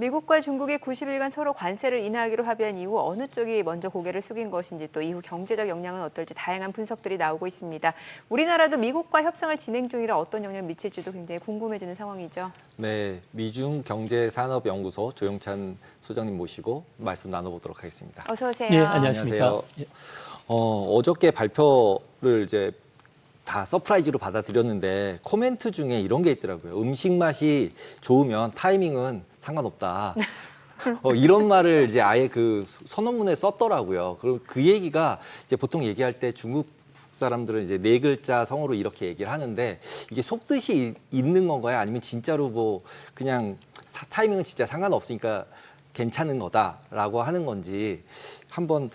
미국과 중국이 90일간 서로 관세를 인하하기로 합의한 이후 어느 쪽이 먼저 고개를 숙인 것인지 또 이후 경제적 영향은 어떨지 다양한 분석들이 나오고 있습니다. 우리나라도 미국과 협상을 진행 중이라 어떤 영향을 미칠지도 굉장히 궁금해지는 상황이죠. 네, 미중경제산업연구소 조영찬 소장님 모시고 말씀 나눠보도록 하겠습니다. 어서 오세요. 예, 안녕하십니까. 안녕하세요. 어저께 발표를 이제 다 서프라이즈로 받아들였는데 코멘트 중에 이런 게 있더라고요. 음식 맛이 좋으면 타이밍은 상관없다. 이런 말을 이제 아예 그 선언문에 썼더라고요. 그리고 그 얘기가 이제 보통 얘기할 때 중국 사람들은 이제 네 글자 성어로 이렇게 얘기를 하는데 이게 속뜻이 있는 건가요? 아니면 진짜로 뭐 그냥 타이밍은 진짜 상관없으니까 괜찮은 거다라고 하는 건지 한번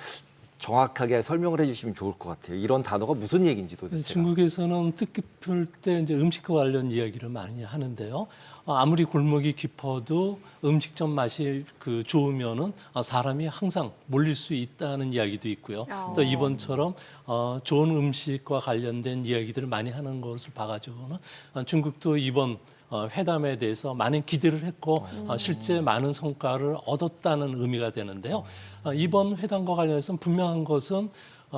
정확하게 설명을 해주시면 좋을 것 같아요. 이런 단어가 무슨 얘기인지 도대체. 중국에서는 뜻깊을 때 이제 음식과 관련 이야기를 많이 하는데요. 아무리 골목이 깊어도 음식점 맛이 좋으면은 사람이 항상 몰릴 수 있다는 이야기도 있고요. 또 이번처럼 좋은 음식과 관련된 이야기들을 많이 하는 것을 봐가지고는 중국도 이번 회담에 대해서 많은 기대를 했고 실제 많은 성과를 얻었다는 의미가 되는데요. 이번 회담과 관련해서 분명한 것은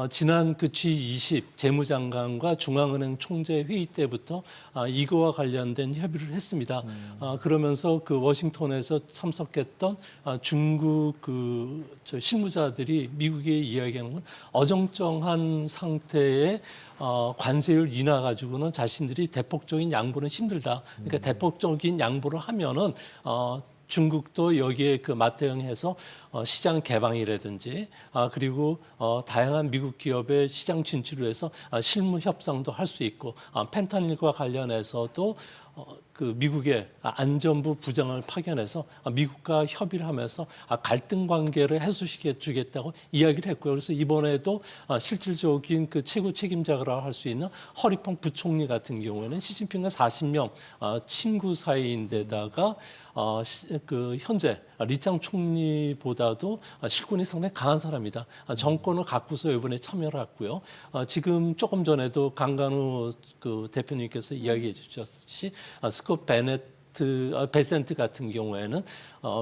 지난 그 G20 재무장관과 중앙은행 총재 회의 때부터 이거와 관련된 협의를 했습니다. 그러면서 그 워싱턴에서 참석했던 중국 실무자들이 미국에 이야기하는 건 어정쩡한 상태의 관세율 인하 가지고는 자신들이 대폭적인 양보는 힘들다. 그러니까 대폭적인 양보를 하면은 중국도 여기에 맞대응해서 시장 개방이라든지 그리고 다양한 미국 기업의 시장 진출을 해서 실무 협상도 할 수 있고 펜타닐과 관련해서도 미국의 안전부 부장을 파견해서 미국과 협의를 하면서 갈등 관계를 해소시켜 주겠다고 이야기를 했고요. 그래서 이번에도 실질적인 최고 책임자라고 할 수 있는 허리펑 부총리 같은 경우에는 시진핑과 40년 친구 사이인데다가 현재 리짱 총리보다도 실권이 상당히 강한 사람이다. 정권을 갖고서 이번에 참여를 했고요. 지금 조금 전에도 강간우 대표님께서 이야기해 주셨듯이 스콧 베센트 같은 경우에는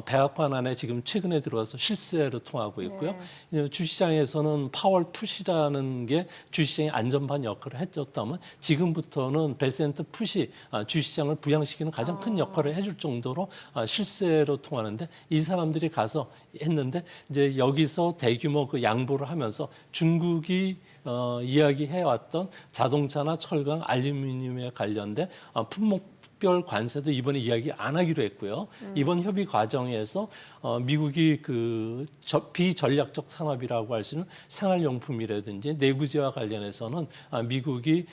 백악관 안에 지금 최근에 들어와서 실세를 통하고 있고요. 네. 주시장에서는 파월 푸시라는 게 주시장의 안전반 역할을 해줬다면 지금부터는 베센트 푸시 주시장을 부양시키는 가장 큰 역할을 해줄 정도로 실세로 통하는데 이 사람들이 가서 했는데 이제 여기서 대규모 양보를 하면서 중국이 이야기해왔던 자동차나 철강, 알루미늄에 관련된 품목 별 관세도 이번에 이야기 안 하기로 했고요. 이번 협의 과정에서 미국이 비전략적 산업이라고 할 수 있는 생활용품이라든지 내구재와 관련해서는 미국이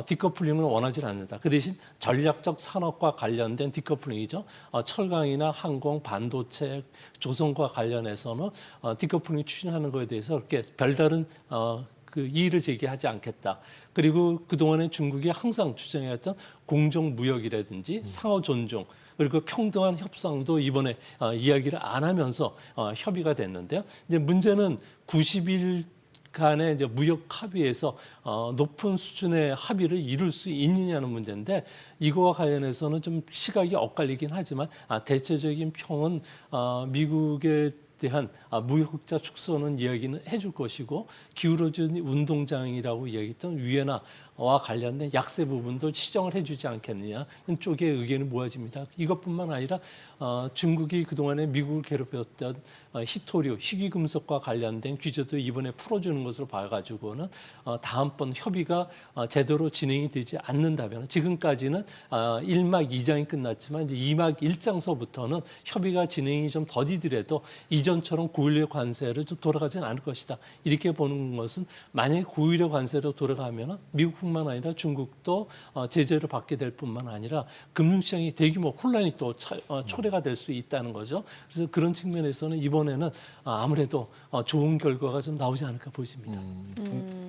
디커플링을 원하지 않는다. 그 대신 전략적 산업과 관련된 디커플링이죠. 철강이나 항공, 반도체, 조선과 관련해서는 디커플링 추진하는 것에 대해서 그렇게 별다른 이의를 제기하지 않겠다. 그리고 그동안에 중국이 항상 주장해왔던 공정무역이라든지 상호 존중 그리고 평등한 협상도 이번에 이야기를 안 하면서 협의가 됐는데요. 이제 문제는 90일 간의 이제 무역 합의에서 높은 수준의 합의를 이룰 수 있느냐는 문제인데 이거와 관련해서는 좀 시각이 엇갈리긴 하지만 대체적인 평은 미국의 대한 무역흑자 축소는 이야기는 해줄 것이고 기울어진 운동장이라고 이야기했던 위에나와 관련된 약세 부분도 시정을 해주지 않겠느냐 쪽의 의견이 모아집니다. 이것뿐만 아니라 중국이 그동안에 미국을 괴롭혔던 희토류, 희귀금속과 관련된 규제도 이번에 풀어주는 것으로 봐가지고는 다음번 협의가 제대로 진행이 되지 않는다면 지금까지는 1막 2장이 끝났지만 이제 2막 1장서부터는 협의가 진행이 좀 더디더라도 이전처럼 고율의 관세를 좀 돌아가지는 않을 것이다. 이렇게 보는 것은 만약에 고율의 관세로 돌아가면 미국뿐만 아니라 중국도 제재를 받게 될 뿐만 아니라 금융시장이 대규모 혼란이 또 초래가 될 수 있다는 거죠. 그래서 그런 측면에서는 이번에는 아무래도 좋은 결과가 좀 나오지 않을까 보입니다.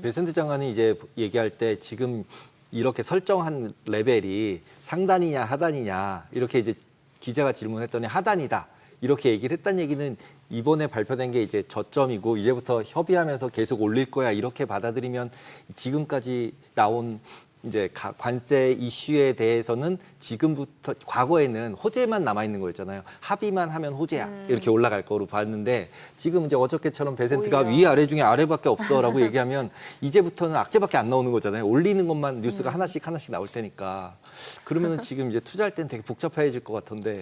베센트 장관이 이제 얘기할 때 지금 이렇게 설정한 레벨이 상단이냐 하단이냐 이렇게 이제 기자가 질문했더니 하단이다. 이렇게 얘기를 했다는 얘기는 이번에 발표된 게 이제 저점이고 이제부터 협의하면서 계속 올릴 거야 이렇게 받아들이면 지금까지 나온 이제 관세 이슈에 대해서는 지금부터 과거에는 호재만 남아 있는 거였잖아요. 합의만 하면 호재야 이렇게 올라갈 거로 봤는데 지금 이제 어저께처럼 베센트가 오히려. 위 아래 중에 아래밖에 없어라고 얘기하면 이제부터는 악재밖에 안 나오는 거잖아요. 올리는 것만 뉴스가 하나씩 나올 테니까 그러면은 지금 이제 투자할 때는 되게 복잡해질 것 같은데.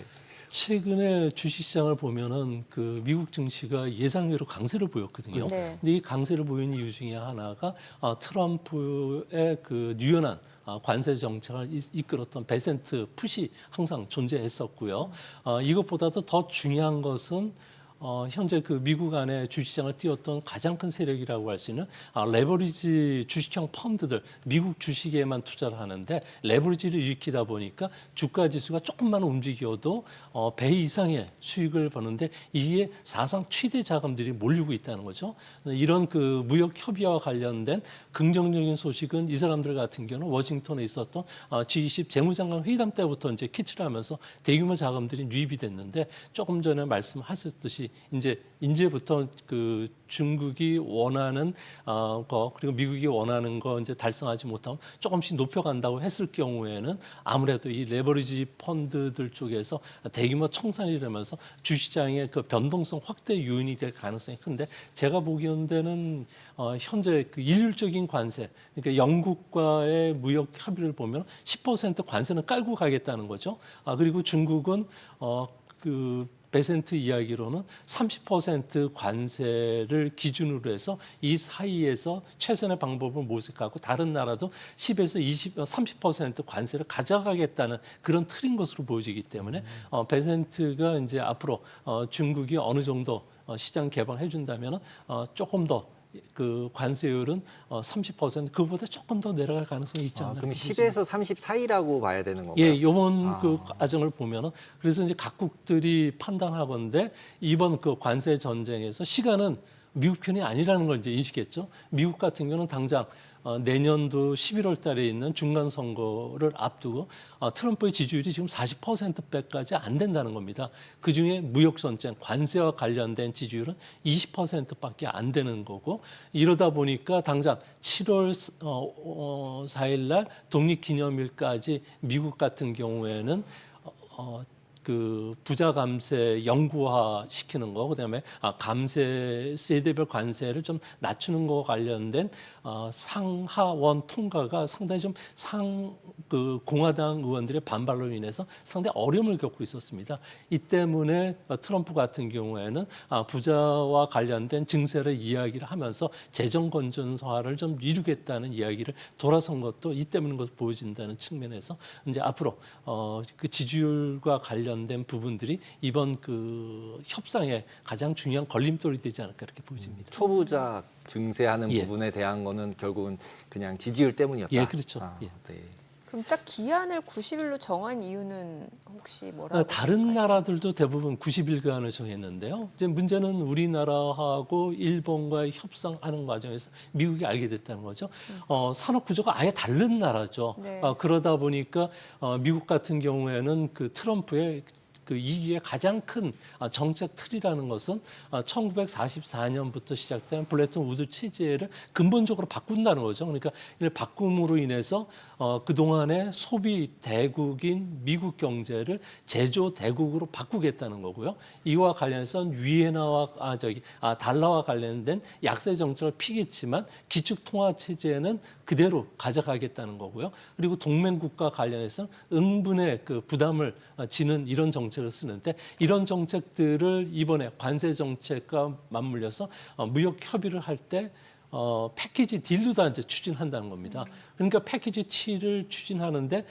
최근에 주식시장을 보면은 그 미국 증시가 예상외로 강세를 보였거든요. 네. 근데 이 강세를 보인 이유 중에 하나가 트럼프의 그 유연한 관세 정책을 이끌었던 베센트 풋이 항상 존재했었고요. 이것보다도 더 중요한 것은 현재 그 미국 안에 주식시장을 띄웠던 가장 큰 세력이라고 할 수 있는 레버리지 주식형 펀드들, 미국 주식에만 투자를 하는데 레버리지를 일으키다 보니까 주가 지수가 조금만 움직여도 배 이상의 수익을 버는데 이게 사상 최대 자금들이 몰리고 있다는 거죠. 이런 그 무역 협의와 관련된 긍정적인 소식은 이 사람들 같은 경우는 워싱턴에 있었던 G20 재무장관 회담 때부터 이제 캐치를 하면서 대규모 자금들이 유입이 됐는데 조금 전에 말씀하셨듯이 이제부터 그 중국이 원하는 거 그리고 미국이 원하는 거 이제 달성하지 못하면 조금씩 높여간다고 했을 경우에는 아무래도 이 레버리지 펀드들 쪽에서 대규모 청산이 되면서 주시장의 그 변동성 확대 요인이 될 가능성이 큰데 제가 보기에는 현재 그 일률적인 관세 그러니까 영국과의 무역 협의를 보면 10% 관세는 깔고 가겠다는 거죠. 그리고 중국은 그 베센트 이야기로는 30% 관세를 기준으로 해서 이 사이에서 최선의 방법을 모색하고 다른 나라도 10에서 20, 30% 관세를 가져가겠다는 그런 틀인 것으로 보여지기 때문에 베센트가 이제 앞으로 중국이 어느 정도 시장 개방해 준다면 조금 더 그 관세율은 30% 그보다 조금 더 내려갈 가능성이 있지 않나. 그럼 10에서 30 사이라고 봐야 되는 건가요? 예, 이번 그 과정을 보면은 그래서 이제 각국들이 판단하건대 이번 그 관세 전쟁에서 시간은 미국 편이 아니라는 걸 이제 인식했죠. 미국 같은 경우는 당장 내년도 11월 달에 있는 중간 선거를 앞두고 트럼프의 지지율이 지금 40%대까지 안 된다는 겁니다. 그중에 무역 전쟁, 관세와 관련된 지지율은 20%밖에 안 되는 거고 이러다 보니까 당장 7월 4일 날 독립기념일까지 미국 같은 경우에는 그 부자 감세 영구화 시키는 거, 그다음에 감세 세대별 관세를 좀 낮추는 거 관련된 상하원 통과가 상당히 좀 그 공화당 의원들의 반발로 인해서 상당히 어려움을 겪고 있었습니다. 이 때문에 트럼프 같은 경우에는 부자와 관련된 증세를 이야기를 하면서 재정 건전화를 좀 이루겠다는 이야기를 돌아선 것도 이 때문인 것으로 보여진다는 측면에서 이제 앞으로 그 지지율과 관련된 부분들이 이번 그 협상의 가장 중요한 걸림돌이 되지 않을까 이렇게 보여집니다. 초부자 증세하는 예. 부분에 대한 거는 결국은 그냥 지지율 때문이었다. 예, 그렇죠. 예. 네. 그럼 딱 기한을 90일로 정한 이유는 혹시 뭐라고 다른 생각하세요? 나라들도 나라들도 대부분 90일간을 정했는데요. 이제 문제는 우리나라하고 일본과의 협상하는 과정에서 미국이 알게 됐다는 거죠. 산업 구조가 아예 다른 나라죠. 네. 그러다 보니까 미국 같은 경우에는 그 트럼프의 그 이기의 가장 큰 정책 틀이라는 것은 1944년부터 시작된 블레튼 우드 체제를 근본적으로 바꾼다는 거죠. 그러니까 이를 바꿈으로 인해서 그동안의 소비 대국인 미국 경제를 제조 대국으로 바꾸겠다는 거고요. 이와 관련해서는 위엔화와 달러와 관련된 약세 정책을 피겠지만 기축 통화 체제는 그대로 가져가겠다는 거고요. 그리고 동맹국가 관련해서는 응분의 그 부담을 지는 이런 정책을 쓰는데 이런 정책들을 이번에 관세 정책과 맞물려서 무역 협의를 할 때 패키지 딜도 다 이제 추진한다는 겁니다. 그러니까 패키지 T를 추진하는데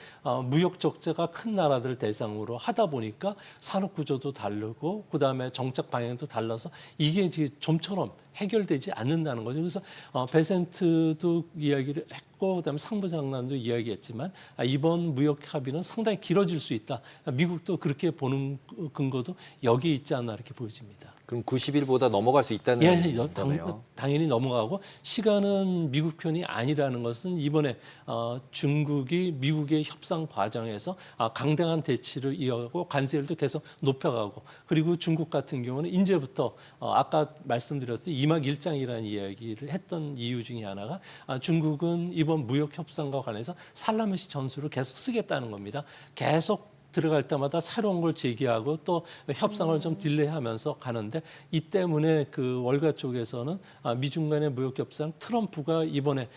무역 적자가 큰 나라들 대상으로 하다 보니까 산업 구조도 다르고 그다음에 정책 방향도 달라서 이게 이제 좀처럼 해결되지 않는다는 거죠. 그래서 베센트도 이야기를 했고 그다음에 상부장관도 이야기했지만 이번 무역 합의는 상당히 길어질 수 있다. 미국도 그렇게 보는 근거도 여기에 있지 않나 이렇게 보여집니다. 그럼 90일보다 넘어갈 수 있다는 거네요. 당연히 넘어가고 시간은 미국 편이 아니라는 것은 이번에 중국이 미국의 협상 과정에서 강경한 대치를 이어가고 관세율도 계속 높여가고 그리고 중국 같은 경우는 이제부터 아까 말씀드렸듯이 이막일장이라는 이야기를 했던 이유 중에 하나가 중국은 이번 무역 협상과 관련해서 살라미식 전술을 계속 쓰겠다는 겁니다. 계속 들어갈 때마다 새로운 걸 제기하고 또 협상을 좀 딜레이하면서 가는데 이 때문에 그 월가 쪽에서는 미중 간의 무역 협상 트럼프가 이번에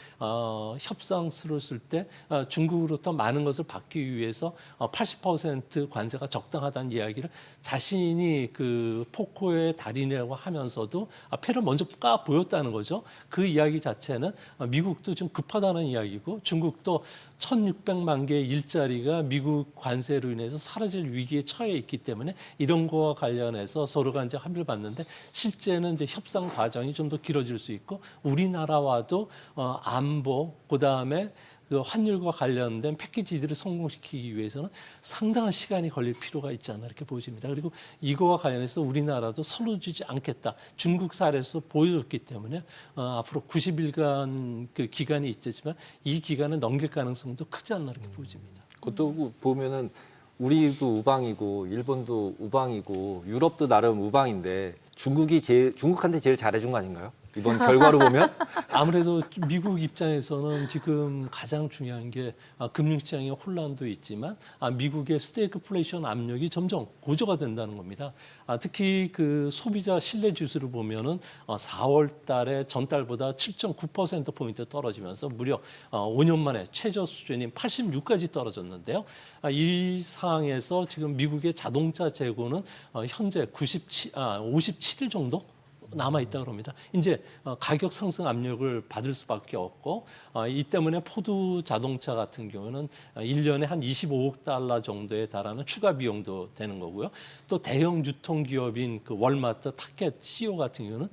협상수를 쓸 때 중국으로부터 많은 것을 받기 위해서 80% 관세가 적당하다는 이야기를 자신이 그 포코의 달인이라고 하면서도 패를 먼저 까 보였다는 거죠. 그 이야기 자체는 미국도 좀 급하다는 이야기고 중국도 1,600만 개의 일자리가 미국 관세로 인해서 사라질 위기에 처해 있기 때문에 이런 거와 관련해서 서로가 이제 합의를 봤는데 실제는 이제 협상 과정이 좀 더 길어질 수 있고 우리나라와도 안보 그다음에 그 환율과 관련된 패키지들을 성공시키기 위해서는 상당한 시간이 걸릴 필요가 있지 않나 이렇게 보여집니다. 그리고 이거와 관련해서 우리나라도 서로 주지 않겠다. 중국 사례에서 보여줬기 때문에 앞으로 90일간 그 기간이 있겠지만 이 기간을 넘길 가능성도 크지 않나 이렇게 보여집니다. 그것도 보면은 우리도 우방이고 일본도 우방이고 유럽도 나름 우방인데 중국한테 제일 잘해준 거 아닌가요? 이번 결과로 보면 아무래도 미국 입장에서는 지금 가장 중요한 게 금융시장의 혼란도 있지만 미국의 스태그플레이션 압력이 점점 고조가 된다는 겁니다. 특히 그 소비자 신뢰 지수를 보면은 4월 달에 전달보다 7.9%포인트 떨어지면서 무려 5년 만에 최저 수준인 86까지 떨어졌는데요. 이 상황에서 지금 미국의 자동차 재고는 현재 57일 정도 남아 있다 그럽니다. 이제 가격 상승 압력을 받을 수밖에 없고 이 때문에 포드 자동차 같은 경우는 1년에 한 25억 달러 정도에 달하는 추가 비용도 되는 거고요. 또 대형 유통기업인 그 월마트, 타켓 CEO 같은 경우는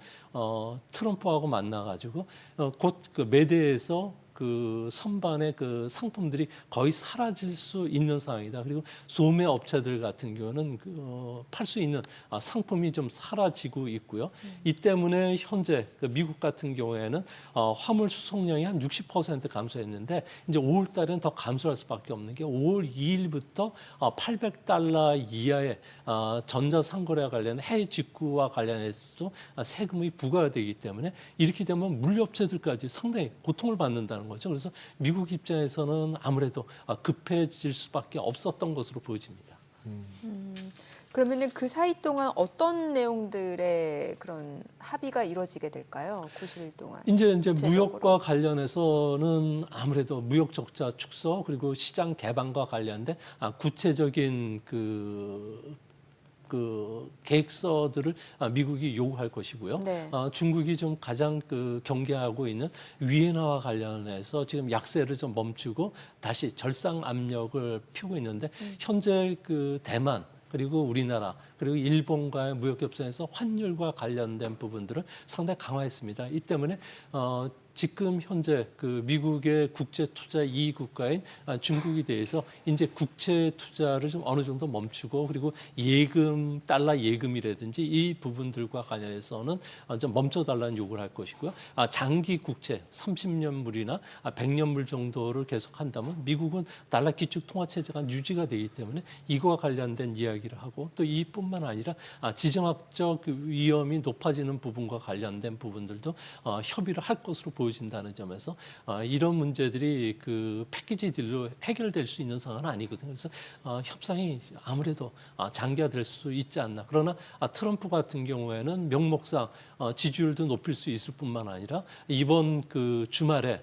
트럼프하고 만나가지고 곧 그 매대에서 그 선반의 그 상품들이 거의 사라질 수 있는 상황이다. 그리고 소매 업체들 같은 경우는 팔 수 있는 상품이 좀 사라지고 있고요. 이 때문에 현재 그 미국 같은 경우에는 화물 수송량이 한 60% 감소했는데 이제 5월 달에는 더 감소할 수밖에 없는 게 5월 2일부터 800달러 이하의 전자상거래와 관련 해외 직구와 관련해서도 세금이 부과되기 때문에 이렇게 되면 물류업체들까지 상당히 고통을 받는다는 거죠. 그래서 미국 입장에서는 아무래도 급해질 수밖에 없었던 것으로 보여집니다. 그러면은 그 사이 동안 어떤 내용들의 그런 합의가 이루어지게 될까요? 90일 동안. 이제 구체적으로. 무역과 관련해서는 아무래도 무역 적자 축소 그리고 시장 개방과 관련된 구체적인 그 계획서들을 미국이 요구할 것이고요. 네. 중국이 좀 가장 그 경계하고 있는 위안화와 관련해서 지금 약세를 좀 멈추고 다시 절상 압력을 펴고 있는데 현재 그 대만 그리고 우리나라 그리고 일본과의 무역 협상에서 환율과 관련된 부분들을 상당히 강화했습니다. 이 때문에 지금 현재 그 미국의 국제 투자 2위 국가인 중국에 대해서 이제 국채 투자를 좀 어느 정도 멈추고 그리고 예금 달러 예금이라든지 이 부분들과 관련해서는 좀 멈춰달라는 요구를 할 것이고요. 장기 국채 30년물이나 100년물 정도를 계속한다면 미국은 달러 기축 통화 체제가 유지가 되기 때문에 이거와 관련된 이야기를 하고 또 이뿐만 아니라 지정학적 위험이 높아지는 부분과 관련된 부분들도 협의를 할 것으로 보여진다는 점에서 이런 문제들이 그 패키지들로 해결될 수 있는 상황은 아니거든요. 그래서 협상이 아무래도 장기화될 수 있지 않나. 그러나 트럼프 같은 경우에는 명목상 지지율도 높일 수 있을 뿐만 아니라 이번 그 주말에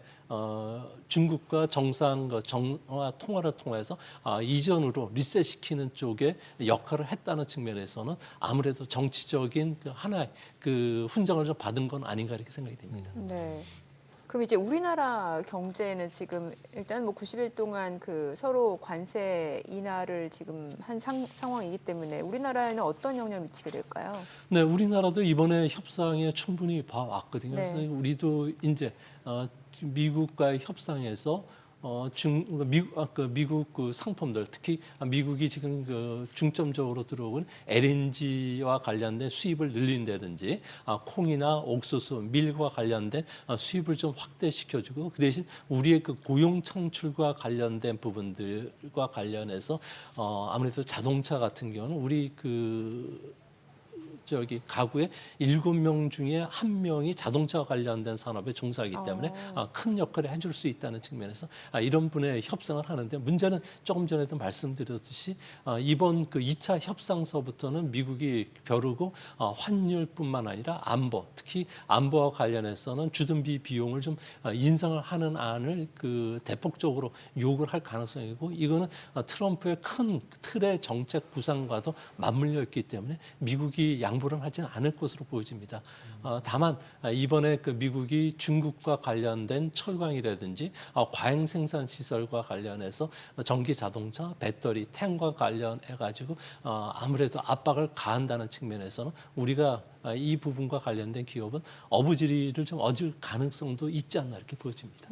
중국과 정상 정화 통화를 통해서 이전으로 리셋시키는 쪽에 역할을 했다는 측면에서는 아무래도 정치적인 그 하나의 그 훈장을 좀 받은 건 아닌가 이렇게 생각이 됩니다. 네. 그럼 이제 우리나라 경제는 지금 일단 뭐 90일 동안 그 서로 관세 인하를 지금 한 상황이기 때문에 우리나라에는 어떤 영향을 미치게 될까요? 네, 우리나라도 이번에 협상에 충분히 봐왔거든요. 네. 그래서 우리도 이제 미국과의 협상에서 미국 그 상품들 특히 미국이 지금 그 중점적으로 들어온 LNG와 관련된 수입을 늘린다든지 콩이나 옥수수, 밀과 관련된 수입을 좀 확대시켜주고 그 대신 우리의 그 고용 창출과 관련된 부분들과 관련해서 아무래도 자동차 같은 경우는 우리 그 저기 가구의 7명 중에 1명이 자동차 관련된 산업에 종사하기 때문에 큰 역할을 해줄 수 있다는 측면에서 이런 분의 협상을 하는데 문제는 조금 전에도 말씀드렸듯이 이번 그 2차 협상서부터는 미국이 벼르고 환율뿐만 아니라 안보, 특히 안보와 관련해서는 주둔비 비용을 좀 인상을 하는 안을 그 대폭적으로 요구를 할 가능성이고 이거는 트럼프의 큰 틀의 정책 구상과도 맞물려 있기 때문에 미국이 양보를 하지는 않을 것으로 보여집니다. 다만 이번에 그 미국이 중국과 관련된 철강이라든지 과잉 생산 시설과 관련해서 전기 자동차, 배터리, 태양과 관련해 가지고 아무래도 압박을 가한다는 측면에서는 우리가 이 부분과 관련된 기업은 어부지리를 좀 얻을 가능성도 있지 않나 이렇게 보여집니다.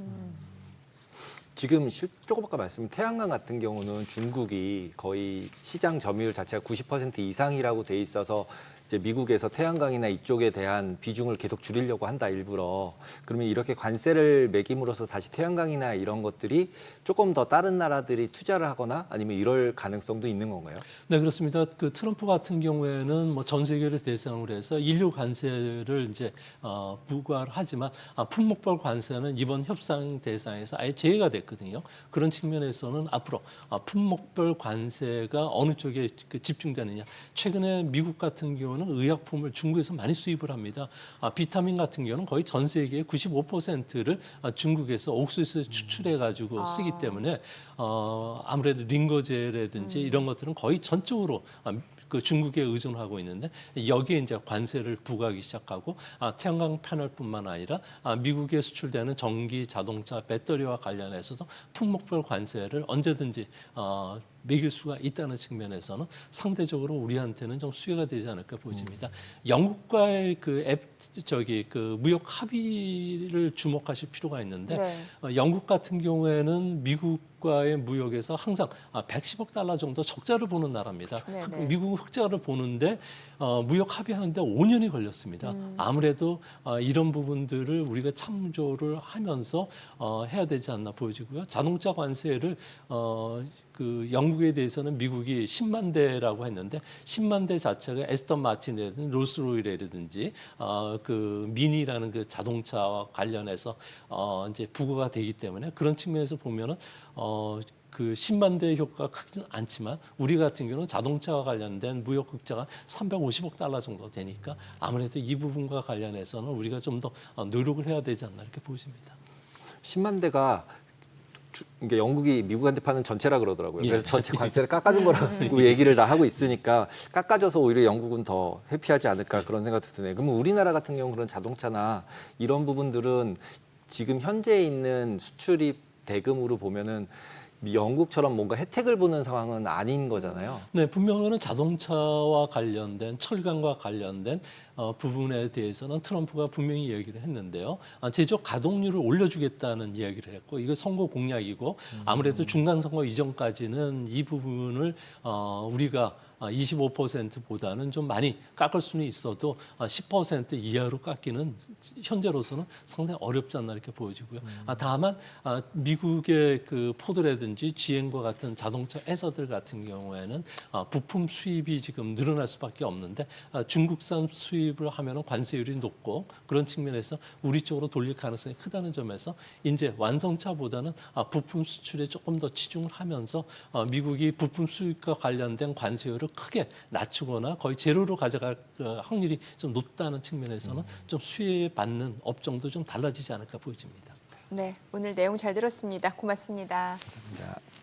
지금 조금 아까 말씀드린 태양광 같은 경우는 중국이 거의 시장 점유율 자체가 90% 이상이라고 돼 있어서 이제 미국에서 태양광이나 이쪽에 대한 비중을 계속 줄이려고 한다 일부러. 그러면 이렇게 관세를 매김으로써 다시 태양광이나 이런 것들이 조금 더 다른 나라들이 투자를 하거나 아니면 이럴 가능성도 있는 건가요? 네, 그렇습니다. 그 트럼프 같은 경우에는 뭐 전 세계를 대상으로 해서 인류 관세를 이제 부과를 하지만 품목별 관세는 이번 협상 대상에서 아예 제외가 됐거든요. 그런 측면에서는 앞으로 품목별 관세가 어느 쪽에 그 집중되느냐. 최근에 미국 같은 경우는 의약품을 중국에서 많이 수입을 합니다. 비타민 같은 경우는 거의 전 세계의 95%를 중국에서 옥수수에 추출해 가지고 쓰기 때문에 아무래도 링거제라든지 이런 것들은 거의 전적으로 그 중국에 의존하고 있는데 여기에 이제 관세를 부과하기 시작하고 태양광 패널뿐만 아니라 미국에 수출되는 전기, 자동차, 배터리와 관련해서도 품목별 관세를 언제든지 매길 수가 있다는 측면에서는 상대적으로 우리한테는 좀 수혜가 되지 않을까 보여집니다. 영국과의 그 무역 합의를 주목하실 필요가 있는데 네. 영국 같은 경우에는 미국과의 무역에서 항상 110억 달러 정도 적자를 보는 나라입니다. 네네. 미국은 흑자를 보는데 무역 합의하는데 5년이 걸렸습니다. 아무래도 이런 부분들을 우리가 참조를 하면서 해야 되지 않나 보여지고요. 자동차 관세를 그 영국에 대해서는 미국이 10만 대라고 했는데 10만 대 자체가 에스턴 마틴이라든지 롤스로이스라든지 그 미니라는 그 자동차와 관련해서 이제 부과가 되기 때문에 그런 측면에서 보면은 그 10만 대 효과가 크지는 않지만 우리 같은 경우는 자동차와 관련된 무역 흑자가 350억 달러 정도 되니까 아무래도 이 부분과 관련해서는 우리가 좀 더 노력을 해야 되지 않나 이렇게 보여집니다. 10만 대가 이게 영국이 미국한테 파는 전체라 그러더라고요. 예. 그래서 전체 관세를 깎아준 거라고 얘기를 다 하고 있으니까 깎아줘서 오히려 영국은 더 회피하지 않을까 그런 생각도 드네요. 그러면 우리나라 같은 경우 그런 자동차나 이런 부분들은 지금 현재 있는 수출입 대금으로 보면은 영국처럼 뭔가 혜택을 보는 상황은 아닌 거잖아요. 네, 분명히는 자동차와 관련된 철강과 관련된 부분에 대해서는 트럼프가 분명히 얘기를 했는데요. 제조 가동률을 올려주겠다는 이야기를 했고 이거 선거 공약이고 아무래도 중간 선거 이전까지는 이 부분을 우리가 25%보다는 좀 많이 깎을 수는 있어도 10% 이하로 깎기는 현재로서는 상당히 어렵지 않나 이렇게 보여지고요. 다만 미국의 그 포드라든지 GM과 같은 자동차 회사들 같은 경우에는 부품 수입이 지금 늘어날 수밖에 없는데 중국산 수입을 하면은 관세율이 높고 그런 측면에서 우리 쪽으로 돌릴 가능성이 크다는 점에서 이제 완성차보다는 부품 수출에 조금 더 치중을 하면서 미국이 부품 수입과 관련된 관세율을 크게 낮추거나 거의 제로로 가져갈 확률이 좀 높다는 측면에서는 좀 수혜받는 업종도 좀 달라지지 않을까 보여집니다. 네, 오늘 내용 잘 들었습니다. 고맙습니다. 감사합니다.